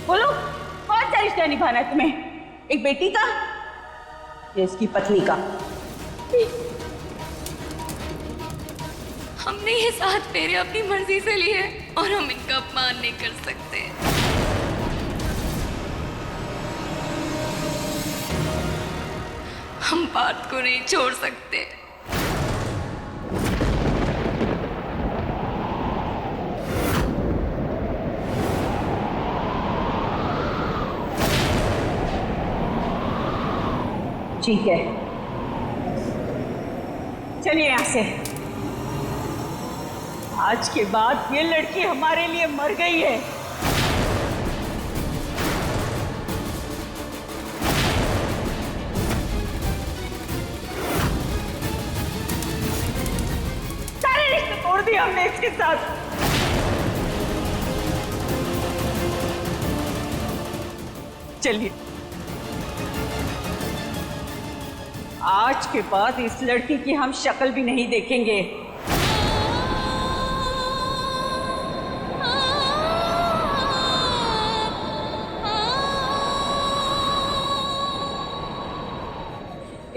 बोलो, कौन सा रिश्ता निभाना है तुम्हें? एक बेटी का या इसकी पत्नी का? हमने ये 7 फेरे अपनी मर्जी से लिए और हम इनका अपमान नहीं कर सकते। हम बात को नहीं छोड़ सकते। ठीक है, चलिए यहां से। आज के बाद ये लड़की हमारे लिए मर गई है। सारे रिश्ते तोड़ दिए हमने इसके साथ। चलिए, आज के बाद इस लड़की की हम शक्ल भी नहीं देखेंगे।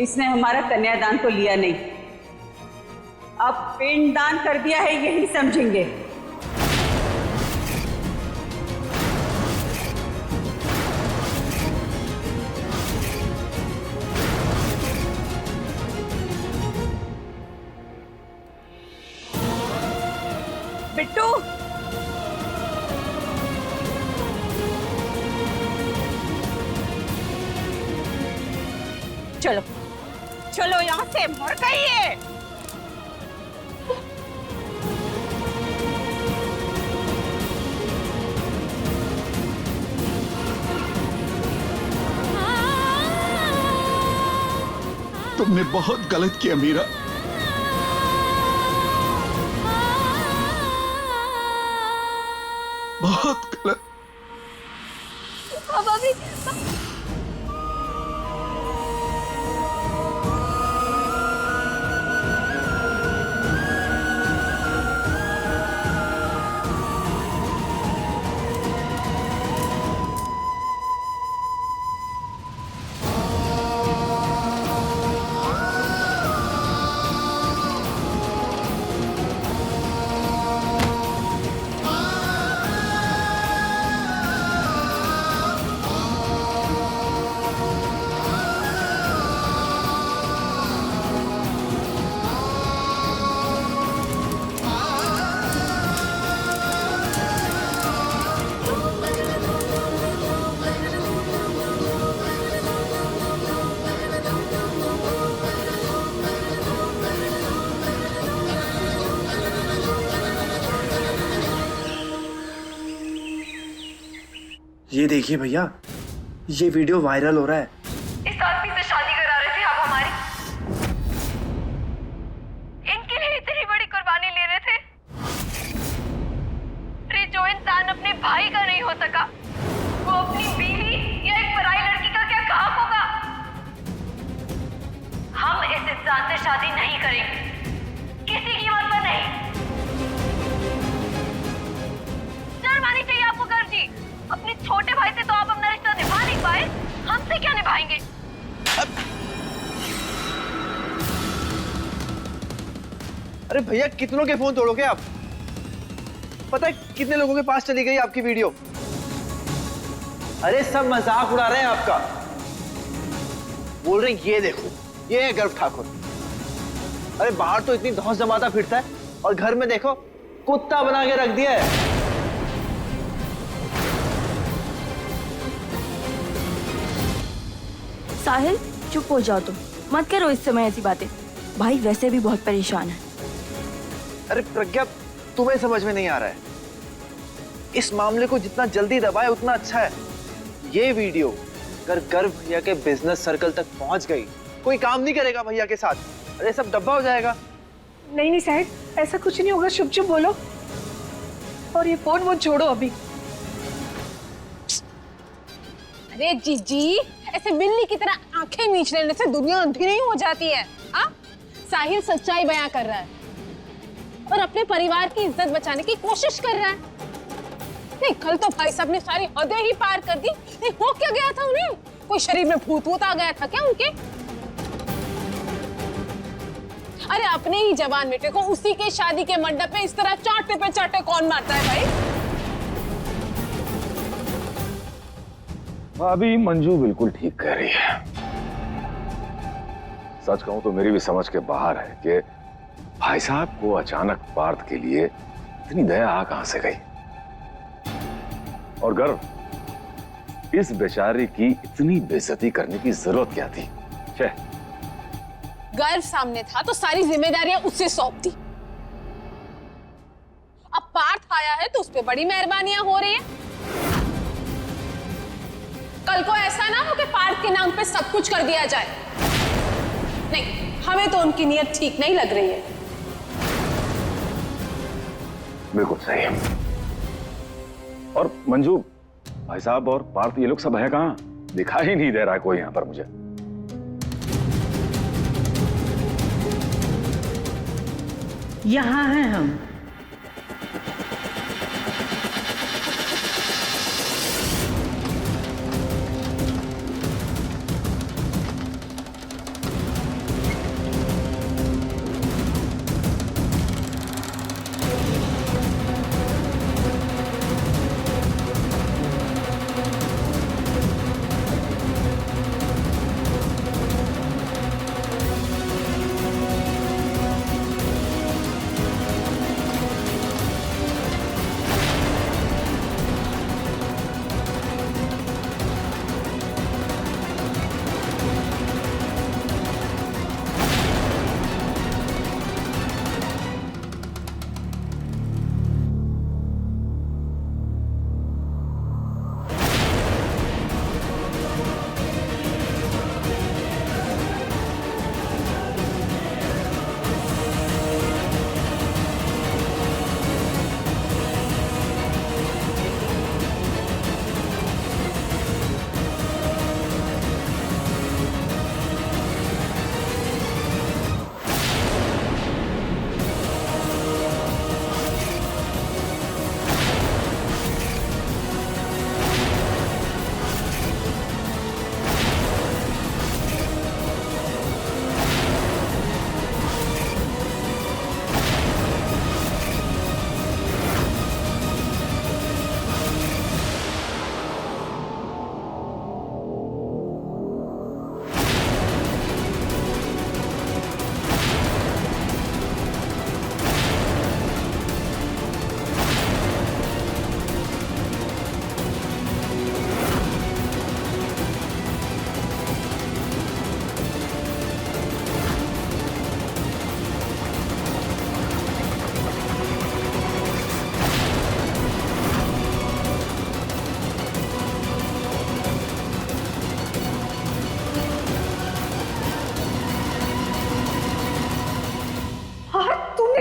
इसने हमारा कन्यादान तो लिया नहीं, अब पिंडदान कर दिया है, यही समझेंगे। बिट्टू, चलो चलो यहां से, मर गई है। तुमने बहुत गलत किया मीरा। बहुत गलत। अभी ये देखिए भैया, ये वीडियो वायरल हो रहा है। इस आदमी से शादी करा रहे थे आप हमारी, इनके लिए इतनी बड़ी कुर्बानी ले रहे थे। अरे जो इंसान अपने भाई का नहीं हो सका, वो अपनी बीवी या एक पराई लड़की का क्या काम होगा? हम इस इंसान से शादी नहीं करेंगे, किसी कीमत पर नहीं। शर्म आनी चाहिए आपको कर जी, अपने छोटे भाई से तो आप अपना रिश्ता निभा नहीं पाए, हमसे क्या निभाएंगे? अरे भैया, कितनों के फोन तोड़ोगे आप? पता है कितने लोगों के पास चली गई आपकी वीडियो? अरे सब मजाक उड़ा रहे हैं आपका। बोल रहे हैं ये देखो, ये है गर्व ठाकुर। अरे बाहर तो इतनी धौंस जमाता फिरता है और घर में देखो कुत्ता बना के रख दिया है। साहिल, चुप हो जाओ तुम, मत करो इस समय ऐसी बातें। भाई वैसे भी बहुत परेशान है। अरे प्रज्ञा, तुम्हें समझ में नहीं आ रहा है, इस मामले को जितना जल्दी दबाए उतना अच्छा है। ये वीडियो अगर गर्व भैया के बिजनेस सर्कल तक पहुंच गई, कोई काम नहीं करेगा भैया के साथ, अरे सब डब्बा हो जाएगा। नहीं नहीं साहिल, ऐसा कुछ नहीं होगा, चुप चुप बोलो और ये फोन वो छोड़ो अभी। अरे जीजी, ऐसे बिल्ली की तरह आंखें मीच लेने से दुनिया अंधी नहीं हो जाती है। हाँ, साहिल सच्चाई बयां कर रहा है और अपने परिवार की इज्जत बचाने की कोशिश कर रहा है। नहीं, कल तो भाई साहब ने सारी हदें ही पार कर दी। नहीं, हो क्या गया था उन्हें? कोई शरीर में भूत वूत आ गया था क्या उनके? अरे अपने ही जवान बेटे को उसी के शादी के मंडप में इस तरह चाटे पे चाटे कौन मारता है भाई? अभी मंजू बिल्कुल ठीक कह रही है। सच कहूं तो मेरी भी समझ के बाहर है कि भाई साहब को अचानक पार्थ के लिए इतनी दया आ कहां से गई, और गर्व, इस बेचारी की इतनी बेइज्जती करने की जरूरत क्या थी? गर्व सामने था तो सारी जिम्मेदारियां उससे सौंप दी। अब पार्थ आया है तो उस पर बड़ी मेहरबानियां हो रही है। कल को ऐसा ना हो कि पार्थ के नाम पे सब कुछ कर दिया जाए। नहीं, हमें तो उनकी नीयत ठीक नहीं लग रही है। बिल्कुल सही। और मंजू, भाई साहब और पार्थ ये लोग सब है कहां? दिखाई नहीं दे रहा है कोई यहां पर मुझे। यहाँ हैं हम।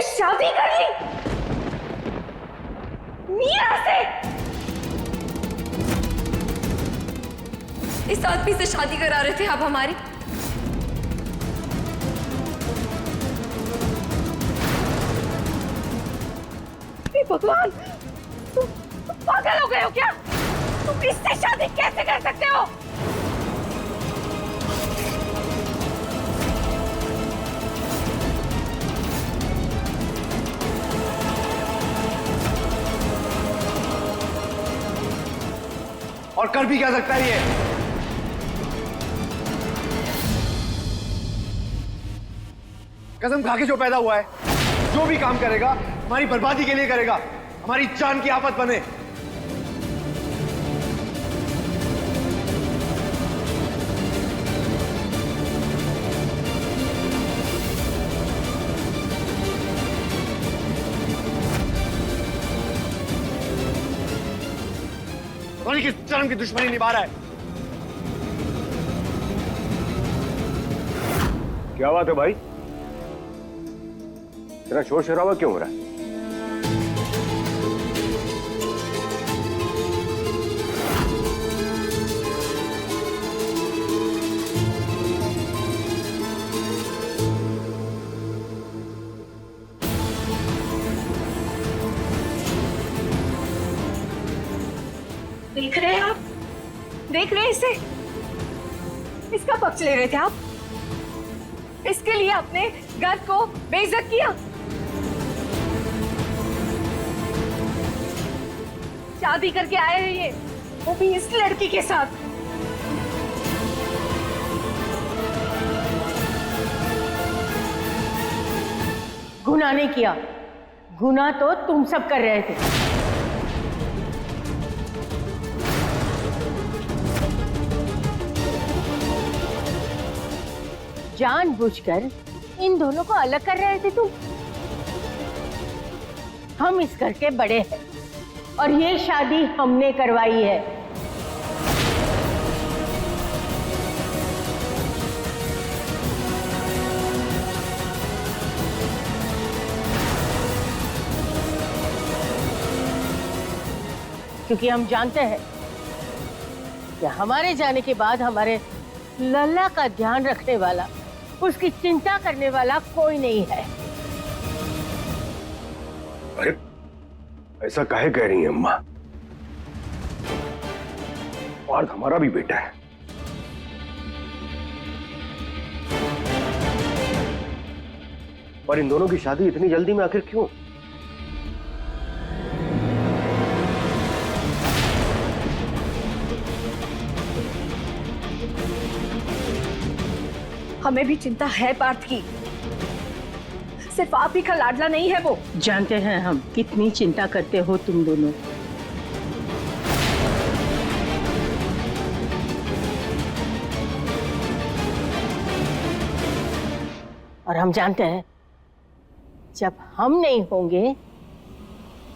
शादी कर ली मीरा से। इस आदमी से शादी करा रहे थे आप हमारी। हे भगवान, तुम पागल हो गए हो क्या? तुम इससे शादी कैसे कर सकते हो? और कर भी क्या सकता है ये? कसम खा के जो पैदा हुआ है, जो भी काम करेगा हमारी बर्बादी के लिए करेगा, हमारी जान की आफत बने। पता नहीं किस जन्म की दुश्मनी निभा रहा है। क्या बात है भाई, तेरा शोर शराबा क्यों हो रहा है? देख रहे हैं आप? देख रहे हैं इसे? इसका पक्ष ले रहे थे आप? इसके लिए आपने घर को बेइज्जत किया। शादी करके आए हैं ये, वो भी इस लड़की के साथ। गुनाह नहीं किया, गुनाह तो तुम सब कर रहे थे। जानबूझकर इन दोनों को अलग कर रहे थे तुम। हम इस घर के बड़े हैं और ये शादी हमने करवाई है। क्योंकि हम जानते हैं कि हमारे जाने के बाद हमारे लल्ला का ध्यान रखने वाला, उसकी चिंता करने वाला कोई नहीं है। अरे ऐसा काहे कह रही हैं अम्मा? पार्थ हमारा भी बेटा है। पर इन दोनों की शादी इतनी जल्दी में आखिर क्यों? हमें भी चिंता है पार्थ की। सिर्फ आप ही का लाडला नहीं है वो। जानते हैं हम कितनी चिंता करते हो तुम दोनों। और हम जानते हैं जब हम नहीं होंगे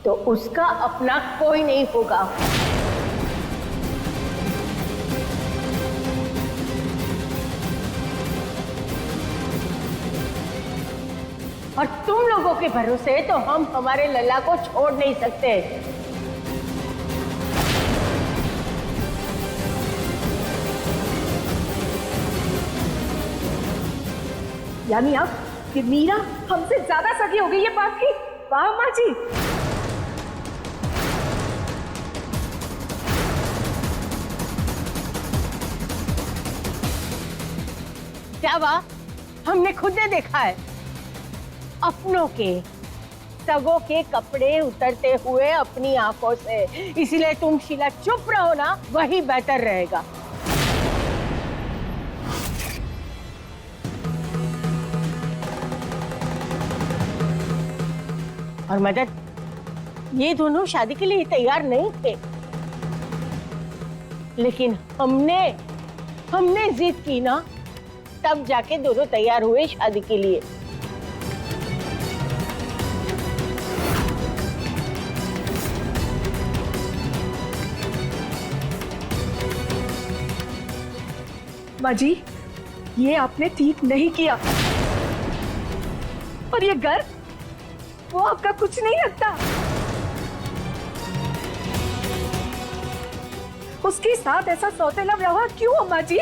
तो उसका अपना कोई नहीं होगा। और तुम लोगों के भरोसे तो हम हमारे लल्ला को छोड़ नहीं सकते। यानी आप कि मीरा हमसे ज्यादा सगी हो गई है पार्थ की? वाह माँ जी। क्या वाह, हमने खुद ने देखा है अपनों के सगों के कपड़े उतरते हुए अपनी आंखों से। इसलिए तुम शीला चुप रहो ना, वही बेहतर रहेगा। और मदद, ये दोनों शादी के लिए तैयार नहीं थे, लेकिन हमने जिद की ना, तब जाके दोनों तैयार हुए शादी के लिए। माँ जी, ये आपने ठीक नहीं किया। और ये घर, वो आपका कुछ नहीं लगता। उसके साथ ऐसा सौतेला व्यवहार क्यों अम्मा जी?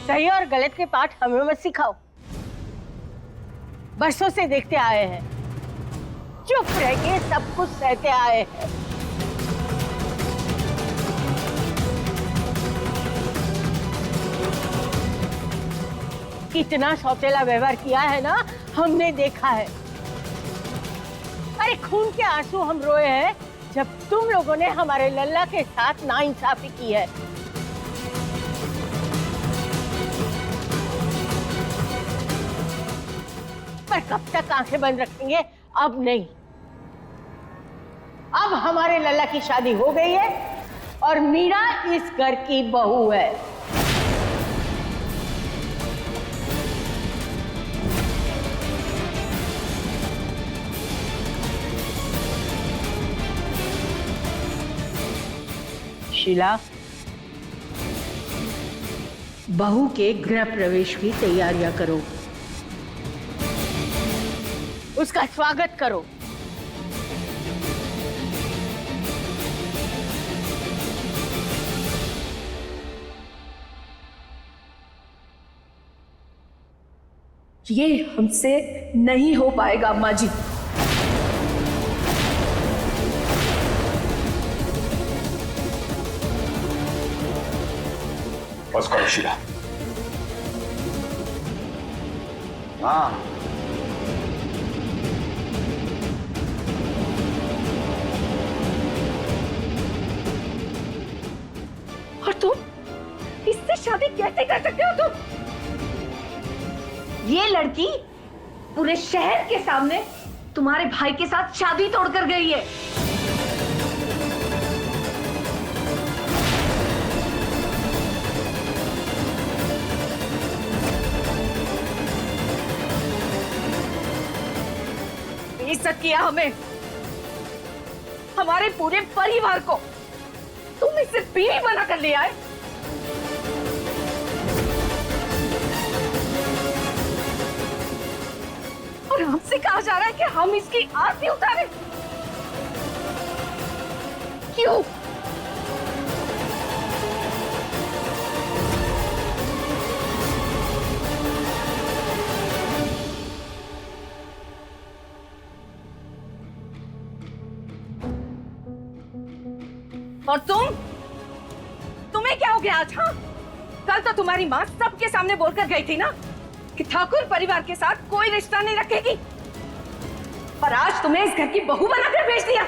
सही और गलत के पाठ हमें मत सिखाओ। बरसों से देखते आए हैं, चुप रह के सब कुछ सहते आए हैं। कितना सौतेला व्यवहार किया है ना, हमने देखा है। अरे खून के आंसू हम रोए हैं जब तुम लोगों ने हमारे लल्ला के साथ नाइंसाफी की है। पर कब तक आंखें बंद रखेंगे? अब नहीं। अब हमारे लल्ला की शादी हो गई है और मीरा इस घर की बहू है। शीला, बहू के गृह प्रवेश की तैयारियां करो, उसका स्वागत करो। ये हमसे नहीं हो पाएगा अम्मा जी। बस करो शीला। हाँ, और तुम इससे शादी कैसे कर सकते हो तुम? ये लड़की पूरे शहर के सामने तुम्हारे भाई के साथ शादी तोड़कर गई है। बेइज्जत किया हमें, हमारे पूरे परिवार को। तुम इसे बीवी बना कर ले आए। और हमसे कहा जा रहा है कि हम इसकी आरती उतारें। क्यों? और तुम्हें क्या हो गया आज? हाँ, कल तो तुम्हारी माँ सबके सामने बोलकर गई थी ना कि ठाकुर परिवार के साथ कोई रिश्ता नहीं रखेगी, पर आज तुम्हें इस घर की बहू बनाकर भेज दिया।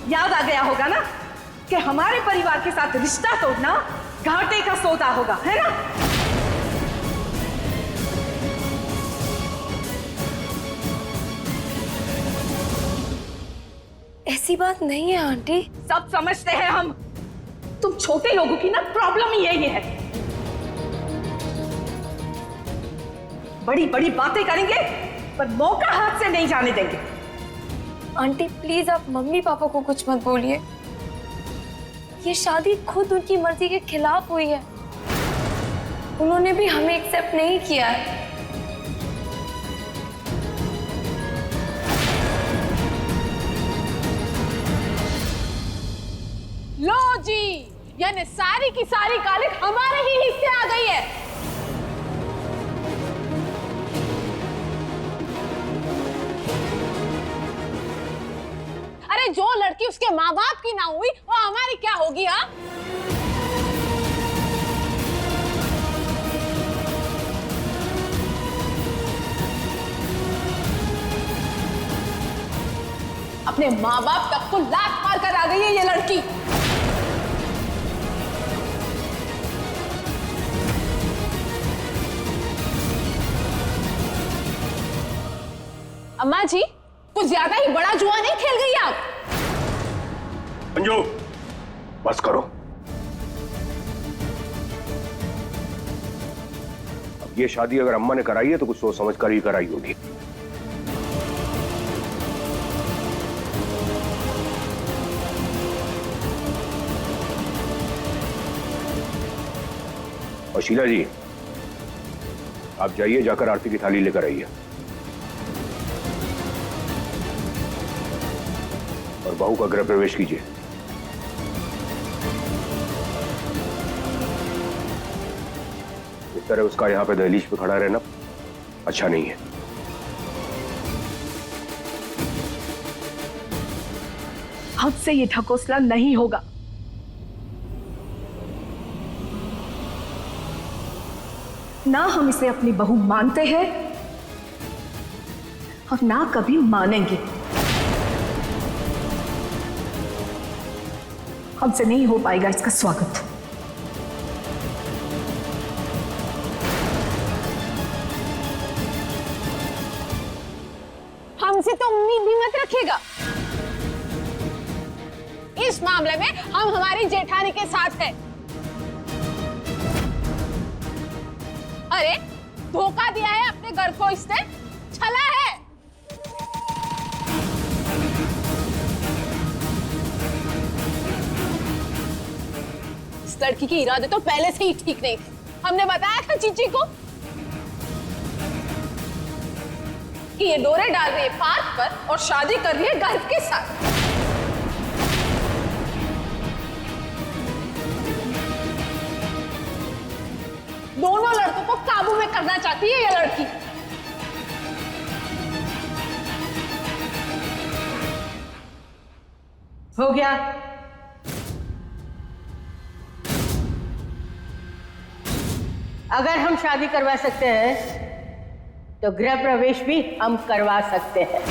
याद आ गया होगा ना कि हमारे परिवार के साथ रिश्ता तोड़ना घाटे का सौदा होगा, है ना? ऐसी बात नहीं है आंटी। सब समझते हैं हम। तुम छोटे लोगों की ना प्रॉब्लम ही यही है। बड़ी बड़ी बातें करेंगे पर मौका हाथ से नहीं जाने देंगे। आंटी प्लीज आप मम्मी पापा को कुछ मत बोलिए। ये शादी खुद उनकी मर्जी के खिलाफ हुई है। उन्होंने भी हमें एक्सेप्ट नहीं किया है। लो जी, यानी सारी की सारी कालिक हमारे ही हिस्से आ गई है। अरे जो लड़की उसके माँ बाप की ना हुई वो हमारी क्या होगी? हाँ, अपने माँ बाप तक को लात मार कर आ गई है ये लड़की। अम्मा जी, कुछ ज्यादा ही बड़ा जुआ नहीं खेल गई आप? मंजू, बस करो। अब ये शादी अगर अम्मा ने कराई है तो कुछ सोच समझ कर ही कराई होगी। और शीला जी, आप जाइए, जाकर आरती की थाली लेकर आइए और बहू का गृह प्रवेश कीजिए। इस तरह उसका यहां पे दहलीज पे खड़ा रहना अच्छा नहीं है। हमसे ये ढकोसला नहीं होगा। ना हम इसे अपनी बहू मानते हैं और ना कभी मानेंगे। हमसे नहीं हो पाएगा इसका स्वागत। हमसे तो उम्मीद भी मत रखिएगा। इस मामले में हम हमारी जेठानी के साथ हैं। अरे धोखा दिया है अपने घर को, इसने छला है। इस लड़की के इरादे तो पहले से ही ठीक नहीं थे। हमने बताया था चीची को कि ये डोरे डाल रही है पार्क पर और शादी कर रही है गर्व के साथ। करना चाहती है ये लड़की। हो गया। अगर हम शादी करवा सकते हैं तो गृह प्रवेश भी हम करवा सकते हैं।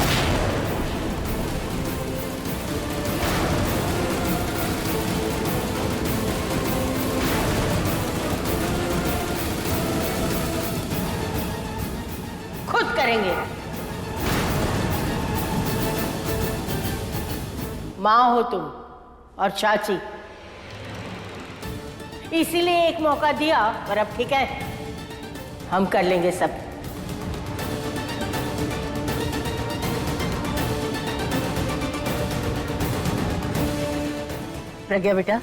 खुद करेंगे। माँ हो तुम और चाची, इसीलिए एक मौका दिया, पर अब ठीक है, हम कर लेंगे सब। प्रज्ञा बेटा,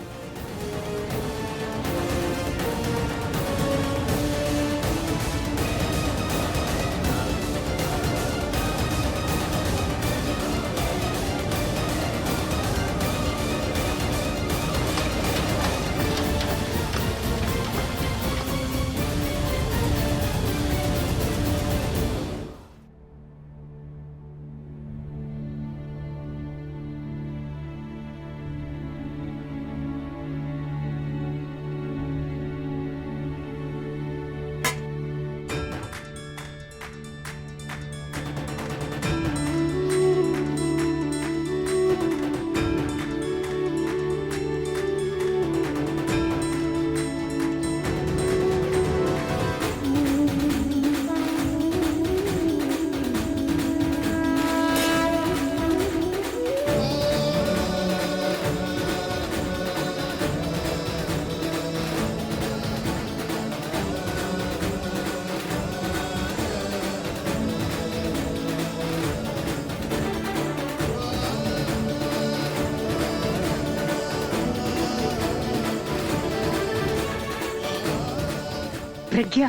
प्रज्ञा,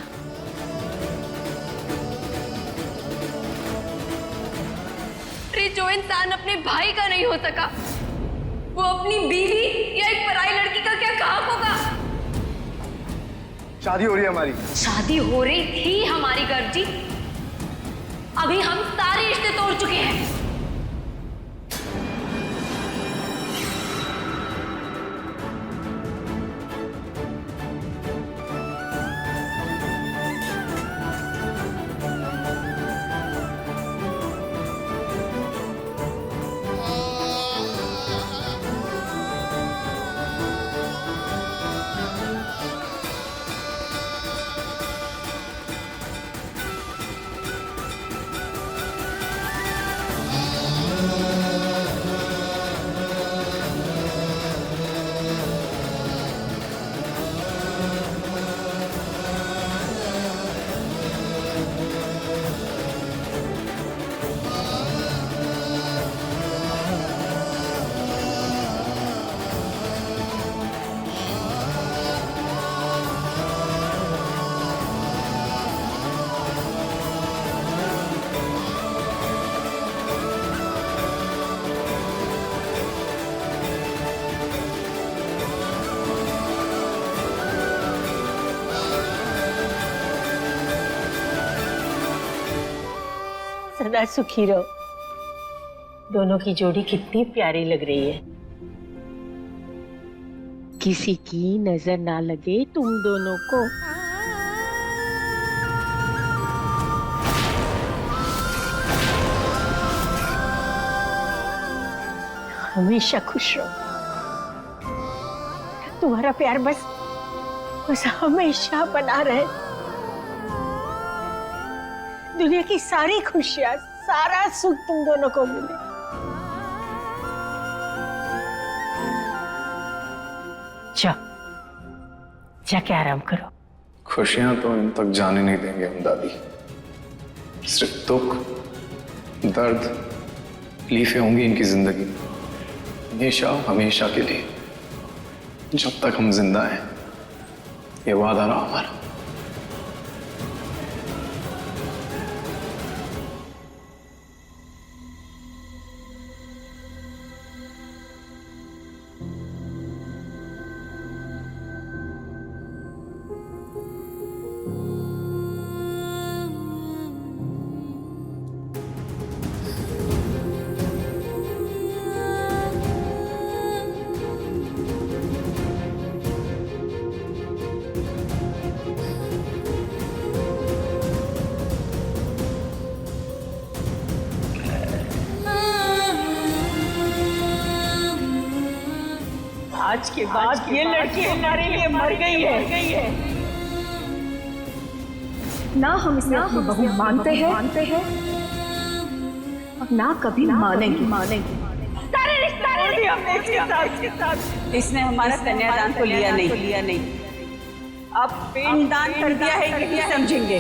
अरे जो इंसान अपने भाई का नहीं हो सका, वो अपनी बीवी या एक पराई लड़की का क्या काम होगा? शादी हो रही है हमारी। शादी हो रही थी हमारी गर्भ जी, अभी हम सारे रिश्ते तोड़ चुके हैं। सदा सुखी रहो। दोनों की जोड़ी कितनी प्यारी लग रही है। किसी की नजर ना लगे तुम दोनों को। हमेशा खुश रहो। तुम्हारा प्यार बस हमेशा बना रहे। दुनिया की सारी खुशियां, सारा सुख तुम दोनों को मिले। जाके आराम करो। खुशियां तो इन तक जाने नहीं देंगे हम दादी। सिर्फ दुख, दर्द, तकलीफें होंगी इनकी जिंदगी में, हमेशा हमेशा के लिए, जब तक हम जिंदा हैं। ये वादा रहा हमारा। आज के बाद ये लड़की हमारे लिए मर गई है। ना हम इसे अपनी बहू मानते हैं और ना कभी मानेंगे। सारे रिश्ते हमने इसके साथ। इसने हमारा कन्यादान तो लिया नहीं। अब पिंडदान कर दिया है, यही समझेंगे।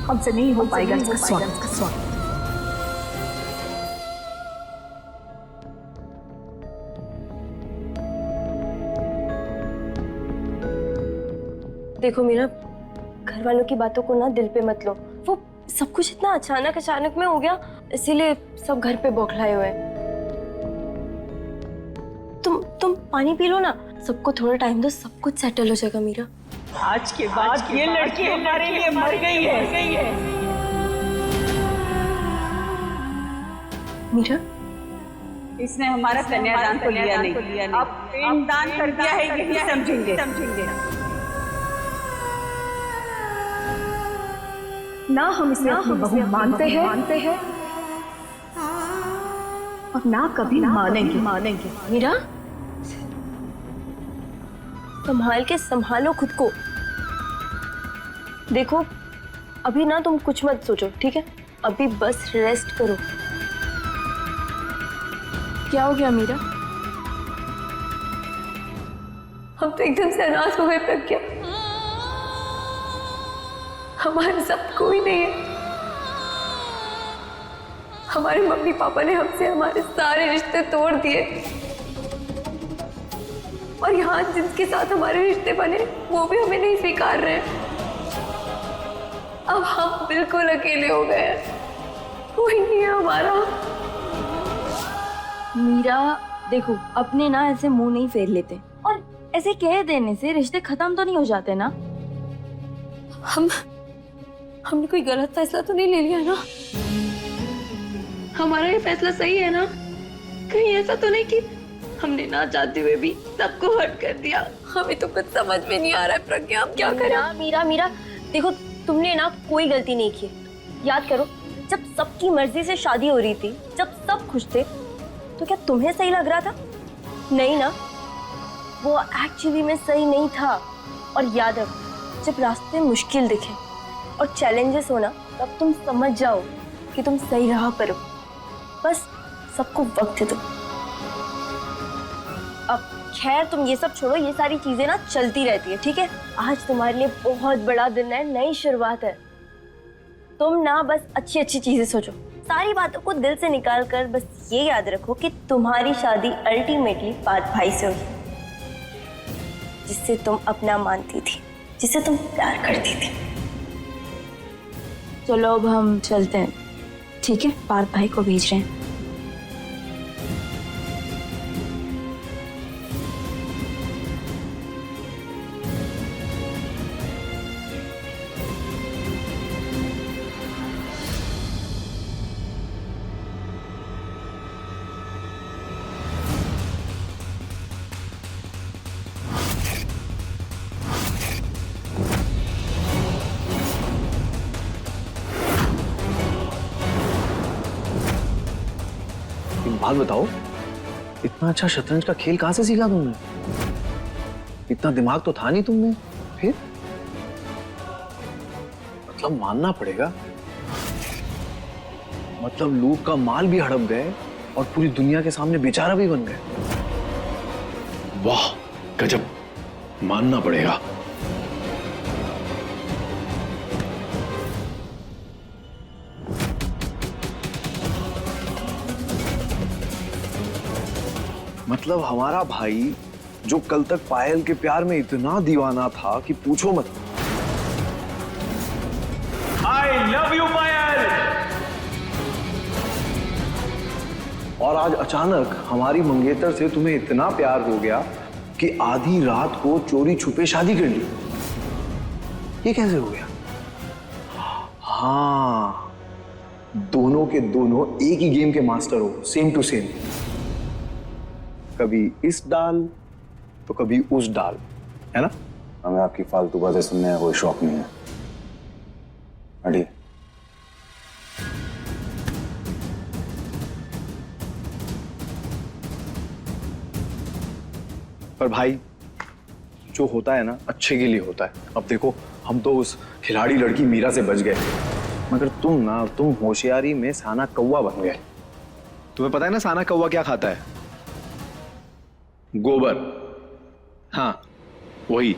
हमसे नहीं हो पाएगा इसका स्वागत। देखो मीरा, घर वालों की बातों को ना दिल पे मत लो। वो सब कुछ इतना अचानक में हो गया, इसीलिए सब घर पे बौखलाए हुए हैं। तुम पानी पी लो ना, सबको थोड़ा टाइम दो, सब कुछ सेटल हो जाएगा मीरा। आज के बाद ये लड़की हमारे लिए मर गई है। मीरा, इसने हमारा कन्यादान तो लिया नहीं। अब पिंडदान कर दिया है, यही समझेंगे। ना हम इसे अपनी बहू मानते हैं और ना कभी मानेंगे। मीरा, संभालो खुद को। देखो, अभी ना तुम कुछ मत सोचो, ठीक है? अभी बस रेस्ट करो। क्या हो गया मीरा? हम तो एकदम से नाराज हो गए प्रज्ञा। हमारे साथ कोई नहीं है। हमारे मम्मी पापा ने हमसे हमारे सारे रिश्ते तोड़ दिए और यहाँ जिनके साथ हमारे रिश्ते बने वो भी हमें नहीं स्वीकार रहे। अब हम बिल्कुल अकेले हो गए हैं, कोई नहीं है हमारा। मीरा देखो, अपने ना ऐसे मुंह नहीं फेर लेते, और ऐसे कह देने से रिश्ते खत्म तो नहीं हो जाते ना। हमने कोई गलत फैसला तो नहीं ले लिया ना? हमारा ये फैसला सही है ना? कहीं ऐसा तो नहीं कि हमने ना चाहते हुए भी सबको हर्ट कर दिया? हमें तो कुछ समझ में नहीं आ रहा है प्रज्ञा, हम क्या करें? मीरा देखो, तुमने ना कोई गलती नहीं की। याद करो, जब सबकी मर्जी से शादी हो रही थी, जब सब खुश थे, तो क्या तुम्हें सही लग रहा था? नहीं ना, वो एक्चुअली में सही नहीं था। और याद रखो, जब रास्ते मुश्किल दिखे और चैलेंजेस होना, तब तुम समझ जाओ कि तुम सही राह पर हो। बस सबको वक्त दो। अब खैर तुम ये सब छोड़ो, ये सारी चीजें ना चलती रहती है, ठीक है? आज तुम्हारे लिए बहुत बड़ा दिन है, नई शुरुआत है। तुम ना बस अच्छी चीजें सोचो, सारी बातों को दिल से निकाल कर बस ये याद रखो कि तुम्हारी शादी अल्टीमेटली पार्थ भाई से होगी, जिससे तुम अपना मानती थी, जिससे तुम प्यार करती थी। चलो अब हम चलते हैं, ठीक है? पार्थ भाई को भेज रहे हैं। बात बताओ, इतना अच्छा शतरंज का खेल कहां से सीखा तुमने? इतना दिमाग तो था नहीं तुमने। फिर मतलब मानना पड़ेगा, मतलब लूट का माल भी हड़प गए और पूरी दुनिया के सामने बेचारा भी बन गए। वाह गजब, मानना पड़ेगा। मतलब हमारा भाई जो कल तक पायल के प्यार में इतना दीवाना था कि पूछो मत। आई लव यू पायल। और आज अचानक हमारी मंगेतर से तुम्हें इतना प्यार हो गया कि आधी रात को चोरी छुपे शादी कर ली। ये कैसे हो गया? हाँ, दोनों के दोनों एक ही गेम के मास्टर हो, सेम टू सेम। कभी इस डाल तो कभी उस डाल, है ना? हमें आपकी फालतू बातें सुनने का कोई शौक नहीं है। हटिए। पर भाई जो होता है ना अच्छे के लिए होता है। अब देखो हम तो उस खिलाड़ी लड़की मीरा से बच गए, मगर तुम होशियारी में साना कौवा बन गए। तुम्हें पता है ना साना कौवा क्या खाता है? गोबर। हाँ वही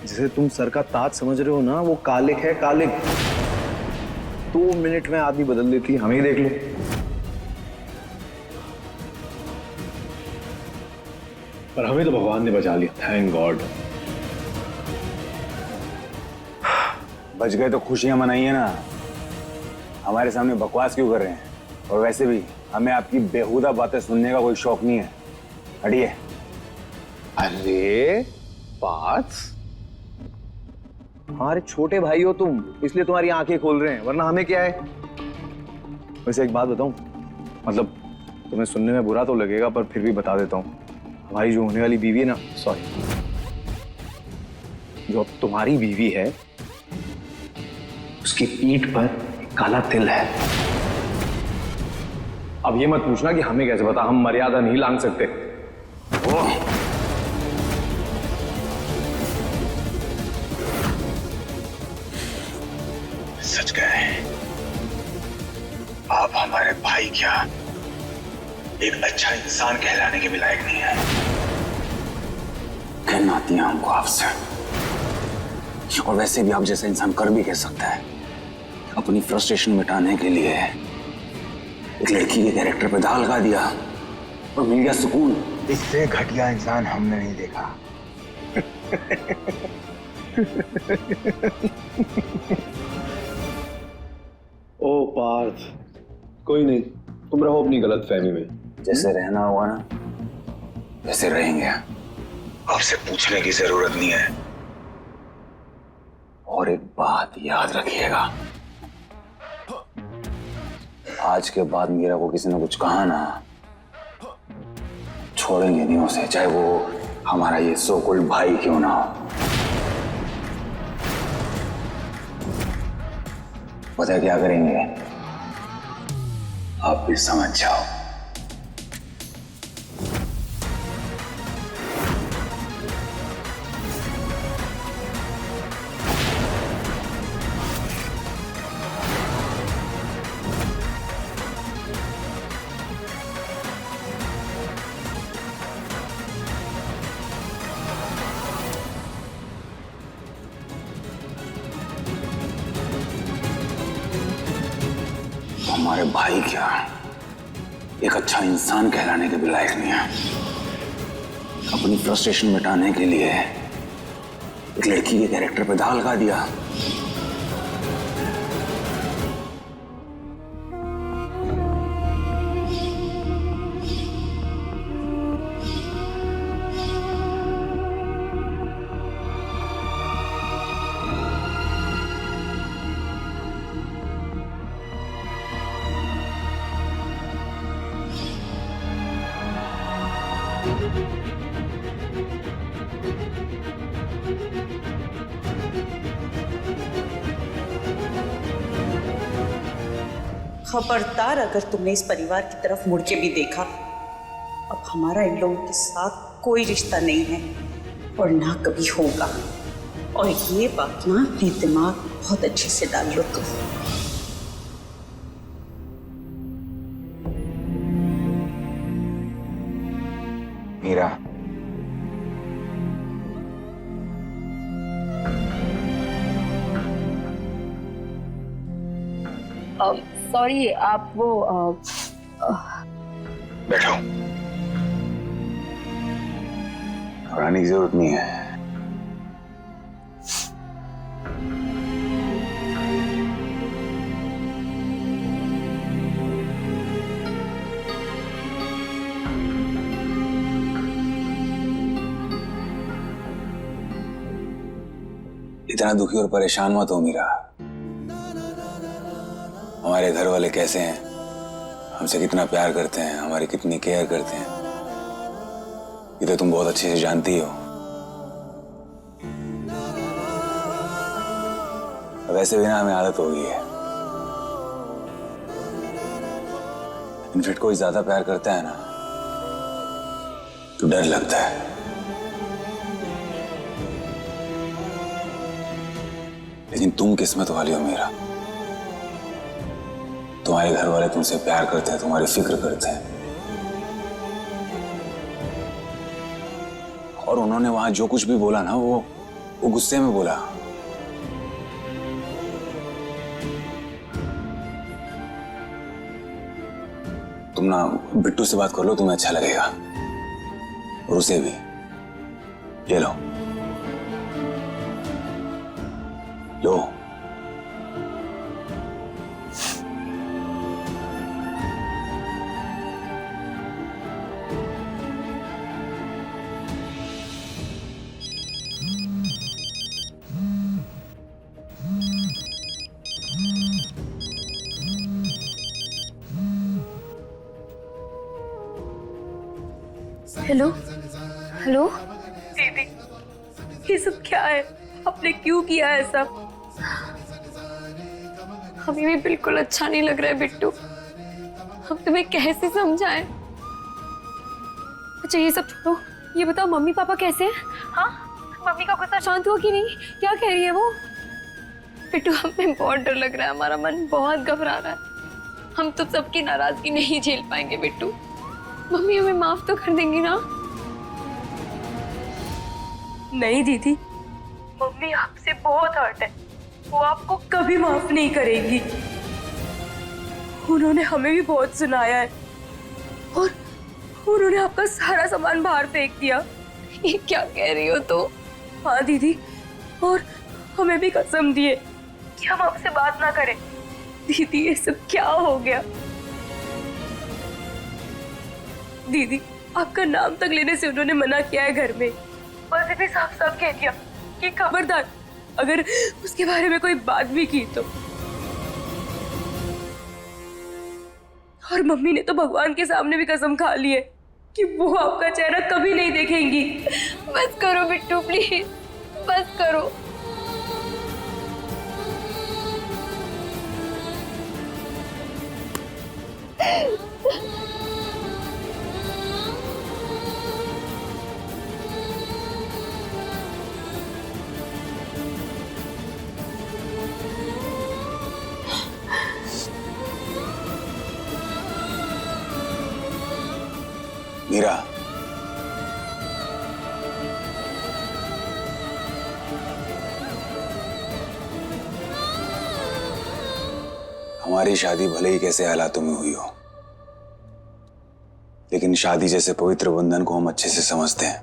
जिसे तुम सर का ताज समझ रहे हो ना, वो कालिक है, कालिक। 2 मिनट में आदमी बदल देती है, हमें ही देख लो। पर हमें तो भगवान ने बचा लिया, थैंक गॉड। बच गए तो खुशियां मनाइए ना, हमारे सामने बकवास क्यों कर रहे हैं? और वैसे भी हमें आपकी बेहुदा बातें सुनने का कोई शौक नहीं है, हटिए। अरे बात, हमारे छोटे भाई हो तुम, इसलिए तुम्हारी आंखें खोल रहे हैं, वरना हमें क्या है। वैसे एक बात बताऊं, मतलब तुम्हें सुनने में बुरा तो लगेगा पर फिर भी बता देता हूं, हमारी जो होने वाली बीवी है ना, सॉरी, जो अब तुम्हारी बीवी है, उसकी पीठ पर काला तिल है। अब ये मत पूछना कि हमें कैसे पता, हम मर्यादा नहीं लांघ सकते। सच गए, आप हमारे भाई क्या एक अच्छा इंसान कहलाने के भी लायक नहीं है। कहना आती है हमको आपसे, और वैसे भी आप जैसा इंसान कर भी कह सकता है। अपनी फ्रस्ट्रेशन मिटाने के लिए एक लड़की के कैरेक्टर पे दाल लगा दिया और मिल गया सुकून। इससे घटिया इंसान हमने नहीं देखा। ओ पार्थ, कोई नहीं, तुम रहो अपनी गलत फहमी में। जैसे रहना होगा ना वैसे रहेंगे, आपसे पूछने की जरूरत नहीं है। और एक बात याद रखिएगा, आज के बाद मीरा को किसी ने कुछ कहा ना, छोड़ेंगे नहीं उसे, चाहे वो हमारा ये सो कॉल्ड भाई क्यों ना हो। पता है क्या करेंगे? आप भी समझ जाओ। हमारे भाई क्या एक अच्छा इंसान कहलाने के भी लायक नहीं है। अपनी फ्रस्ट्रेशन मिटाने के लिए एक लड़की के कैरेक्टर पे दाल लगा दिया। खबरदार अगर तुमने इस परिवार की तरफ मुड़ के भी देखा, अब हमारा इन लोगों के साथ कोई रिश्ता नहीं है और ना कभी होगा। और ये बात ना अपने दिमाग बहुत अच्छे से डाल लो तुम। मीरा, सॉरी, आप वो बैठो, घबराने की जरूरत नहीं है। इतना दुखी और परेशान मत हो मीरा। हमारे घर वाले कैसे हैं, हमसे कितना प्यार करते हैं, हमारी कितनी केयर करते हैं, ये तो तुम बहुत अच्छे से जानती हो। वैसे भी ना हमें आदत हो गई है। इनफैक्ट कोई ज्यादा प्यार करता है ना डर लगता है। लेकिन तुम किस्मत वाली हो मीरा, तुम्हारे घर वाले तुमसे प्यार करते हैं, तुम्हारी फिक्र करते हैं। और उन्होंने वहां जो कुछ भी बोला ना, वो गुस्से में बोला। तुम ना बिट्टू से बात कर लो, तुम्हें अच्छा लगेगा, और उसे भी। ये लो लो। हेलो हेलो दीदी, ये सब क्या है? आपने क्यों किया ऐसा? हमें भी बिल्कुल अच्छा नहीं लग रहा है बिट्टू। हम तुम्हें कैसे समझाएं? अच्छा ये सब छोड़ो, ये बताओ मम्मी पापा कैसे हैं? हाँ, मम्मी का गुस्सा शांत हुआ कि नहीं? क्या कह रही है वो? बिट्टू हमें बहुत डर लग रहा है, हमारा मन बहुत घबरा रहा है। हम तो सबकी नाराजगी नहीं झेल पाएंगे बिट्टू। मम्मी हमें माफ तो कर देंगी ना? नहीं दीदी, मम्मी आपसे बहुत हर्ट है, वो आपको कभी माफ नहीं करेंगी। उन्होंने हमें भी बहुत सुनाया है और उन्होंने आपका सारा सामान बाहर फेंक दिया। ये क्या कह रही हो तो? हाँ दीदी, और हमें भी कसम दिए कि हम आपसे बात ना करें। दीदी ये सब क्या हो गया? दीदी आपका नाम तक लेने से उन्होंने मना किया है घर में। बस भी साफ साफ कह दिया कि खबरदार अगर उसके बारे में कोई बात भी की तो। और मम्मी ने तो भगवान के सामने भी कसम खा ली है कि वो आपका चेहरा कभी नहीं देखेंगी। बस करो बिट्टू प्लीज, बस करो। मीरा, हमारी शादी भले ही कैसे हालातों में हुई हो, लेकिन शादी जैसे पवित्र बंधन को हम अच्छे से समझते हैं,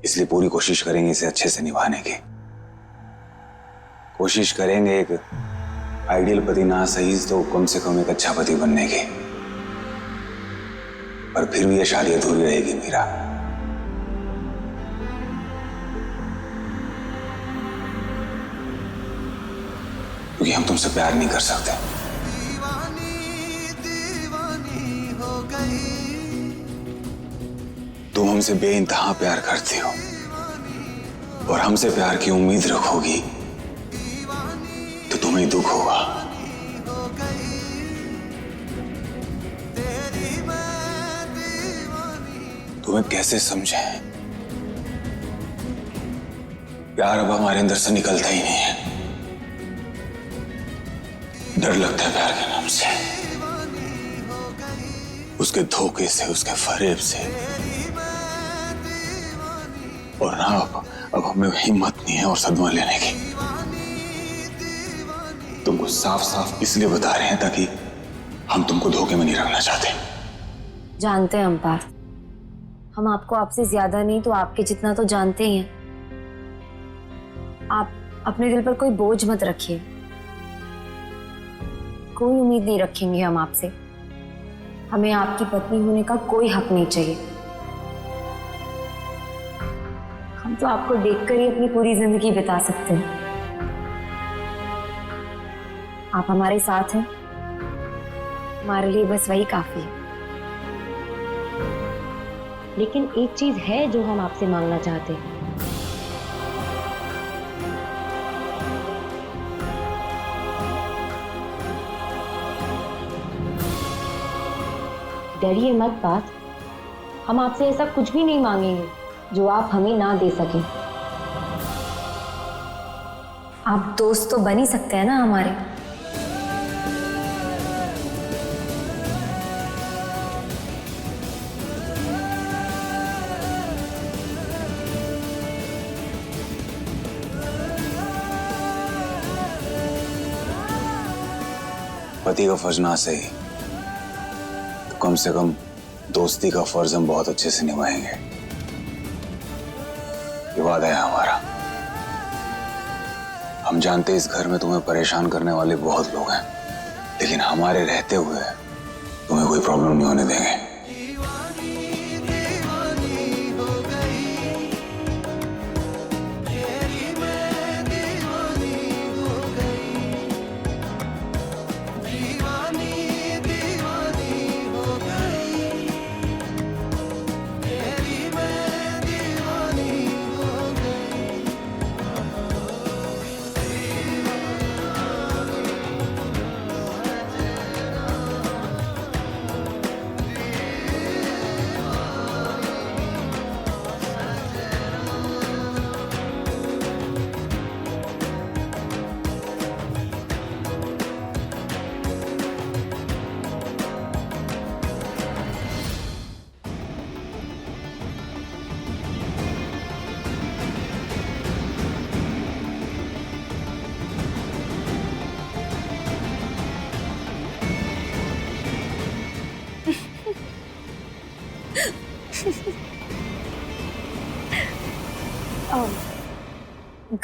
इसलिए पूरी कोशिश करेंगे इसे अच्छे से निभाने की। कोशिश करेंगे एक आइडियल पति ना सही तो कम से कम एक अच्छा पति बनने की। पर फिर भी यह शादी अधूरी रहेगी मीरा। क्योंकि हम तुमसे प्यार नहीं कर सकते। तुम हमसे बेइंतहा प्यार करती हो और हमसे प्यार की उम्मीद रखोगी तो तुम्हें दुख होगा। तुम्हें कैसे समझें? प्यार अब हमारे अंदर से निकलता ही नहीं है। डर लगता है प्यार के नाम से, उसके धोखे से, उसके फरेब से। और ना अब हमें हिम्मत नहीं है और सदमा लेने की। तुमको साफ साफ इसलिए बता रहे हैं ताकि हम तुमको धोखे में नहीं रखना चाहते। जानते हैं अम्पार, हम आपको आपसे ज्यादा नहीं तो आपके जितना तो जानते ही हैं। आप अपने दिल पर कोई बोझ मत रखिए। कोई उम्मीद नहीं रखेंगे हम आपसे। हमें आपकी पत्नी होने का कोई हक नहीं चाहिए। हम तो आपको देखकर ही अपनी पूरी जिंदगी बिता सकते हैं। आप हमारे साथ हैं, हमारे लिए बस वही काफी है। लेकिन एक चीज है जो हम आपसे मांगना चाहते हैं। डरिए मत बात, हम आपसे ऐसा कुछ भी नहीं मांगेंगे जो आप हमें ना दे सके। आप दोस्त तो बन ही सकते हैं ना हमारे। पति का फर्ज ना सही तो कम से कम दोस्ती का फर्ज हम बहुत अच्छे से निभाएंगे। ये वादा है हमारा। हम जानते इस घर में तुम्हें परेशान करने वाले बहुत लोग हैं, लेकिन हमारे रहते हुए तुम्हें कोई प्रॉब्लम नहीं होने देंगे।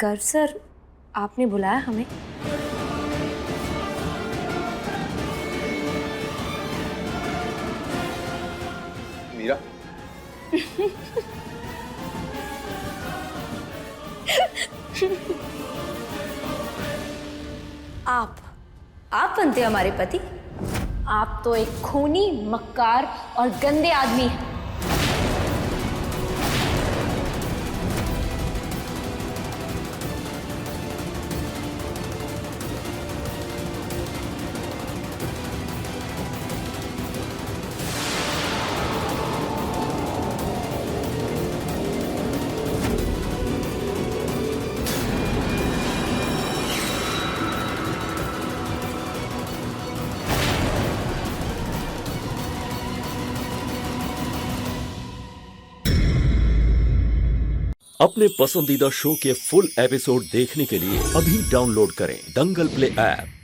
गर्व सर, आपने बुलाया हमें? मीरा, आप बनते हमारे पति? आप तो एक खूनी, मक्कार और गंदे आदमी हैं। अपने पसंदीदा शो के फुल एपिसोड देखने के लिए अभी डाउनलोड करें दंगल प्ले ऐप।